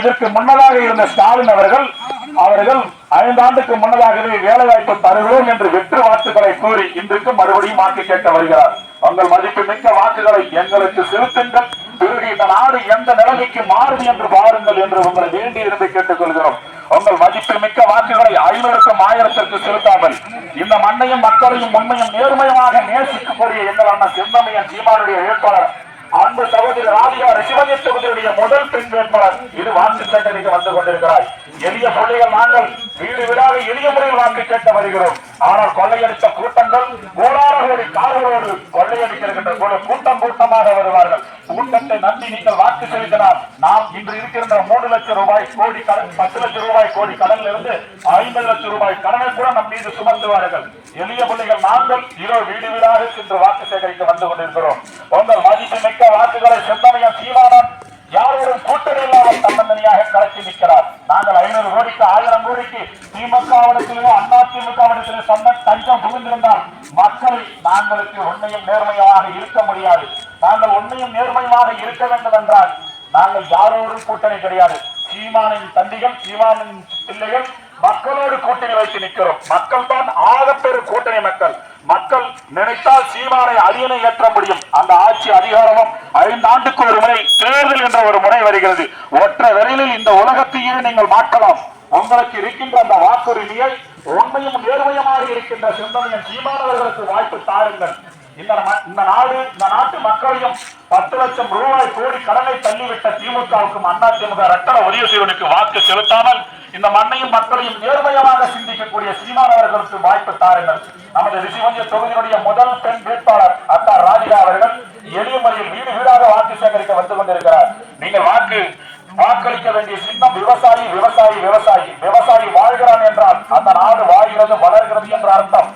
இதற்கு முன்னதாக இருந்த ஸ்டாலின் அவர்கள் 5 ஆண்டுக்கு முன்னதாகவே வேலைவாய்ப்பு தருகிறோம் என்று வெற்று வாக்குகளை கூறி இன்றைக்கு மறுபடியும் வாக்கு கேட்க வருகிறார். உங்கள் மதிப்பு மிக்க வாக்குகளை எங்களுக்கு செலுத்துங்கள். பிறகு இந்த நாடு எந்த நிலைமைக்கு மாறும் என்று பாருங்கள் என்று உங்களை வேண்டி இருந்து கேட்டுக் கொள்கிறோம். உங்கள் மதிப்பு மிக்க வாக்குகளை 500க்கும் 1000ற்கு செலுத்தாமல் இந்த மண்ணையும் மக்களையும் உண்மையும் நேர்மையாக நேசிக்கக்கூடிய எங்கள் அண்ணன் செந்தமையன் சீமானுடைய வேட்பாளர் அன்பு சகோதரி ராதிகா ரிஷிவந்தி தொகுதியுடைய முதல் பெண் வேட்பாளர் இது வாக்கு சேகரிக்க வந்து கொண்டிருக்கிறார். எளிய பிள்ளைகள் நாங்கள் வீடு வீடாக எளிய முறையில் வாக்கு கேட்க வருகிறோம். ஆனால் கொள்ளையடித்த கூட்டங்கள் கோடி கார்களோடு கொள்ளையடிக்கின்ற கூட்டம் கூட்டமாக வருவார்கள். கூட்டத்தை நம்பி நீங்கள் வாக்கு செலுத்தினால் நாம் இன்று இருக்கின்ற 3 லட்சம் ரூபாய் கோடி கடன் 10 லட்சம் ரூபாய் கோடி கடனில் இருந்து 50 லட்சம் ரூபாய் கடனை கூட நம் மீது சுமத்துவார்கள். எளிய பிள்ளைகள் நாங்கள் வீடு வீடாக சென்று வாக்கு சேகரிக்க வந்து கொண்டிருக்கிறோம். உங்கள் மதிப்பு மிக்க வாக்குகளை செந்தமையன் சீமானன் யாரோடும் கூட்டணி இல்லாமல் தன்னந்தனியாக கலக்கி நிற்கிறார். நாங்கள் 500 கோடிக்கு 1000 கோடிக்கு திமுகவிடத்திலே அதிமுகவிடத்திலே தஞ்சம் புகுந்திருந்தால் மக்களை நாங்களுக்கு உண்மையும் நேர்மையாக இருக்க முடியாது. நாங்கள் உண்மையும் நேர்மையாக இருக்க வேண்டும் என்றால் நாங்கள் யாரோடும் கூட்டணி கிடையாது. சீமானின் தண்டிகள் சீமானின் பிள்ளைகள் மக்களோடு கூட்டணி வைத்து நிற்கிறோம். மக்கள் தான் ஆகப்பெரு கூட்டணி மக்கள். மக்கள் நினைத்தால் சீமானை அரியணை ஏற்ற முடியும். அந்த ஆட்சி அதிகாரமும் 5 ஆண்டுக்கு ஒரு முறை தேர்தல் என்ற ஒரு முறை வருகிறது. ஒற்றை விரைவில் இந்த உலகத்தையே நீங்கள் மாற்றலாம். உங்களுக்கு இருக்கின்ற அந்த வாக்குரிமையை உண்மையும் நேர்மையுமாக இருக்கின்ற செந்தமையன் சீமானவர்களுக்கு வாய்ப்பு தாருங்கள். இந்த நாட்டு மக்களையும் 10 லட்சம் ரூபாய் கோடி கடனை தள்ளிவிட்ட திமுகவுக்கும் அதிமுக ரத்தன உதயசீவனுக்கு வாக்கு செலுத்தாமல் இந்த மண்ணையும் மக்களையும் நேர்மையாக சிந்திக்கக்கூடிய சீமானவர்களுக்கு வாய்ப்பு தாருங்கள். நமது ரிஷிவந்திய தொகுதியினுடைய முதல் பெண் வேட்பாளர் அக்கா ராதிகா அவர்கள் எளிய முறையில் வீடு வீடாக வாக்கு சேகரிக்க வந்து கொண்டிருக்கிறார். நீங்கள் வாக்களிக்க வேண்டிய சின்னம் விவசாயி விவசாயி விவசாயி. விவசாயி வாழ்கிறான் என்றால் அந்த நாடு வாழ்கிறது வளர்கிறது என்ற அர்த்தம்.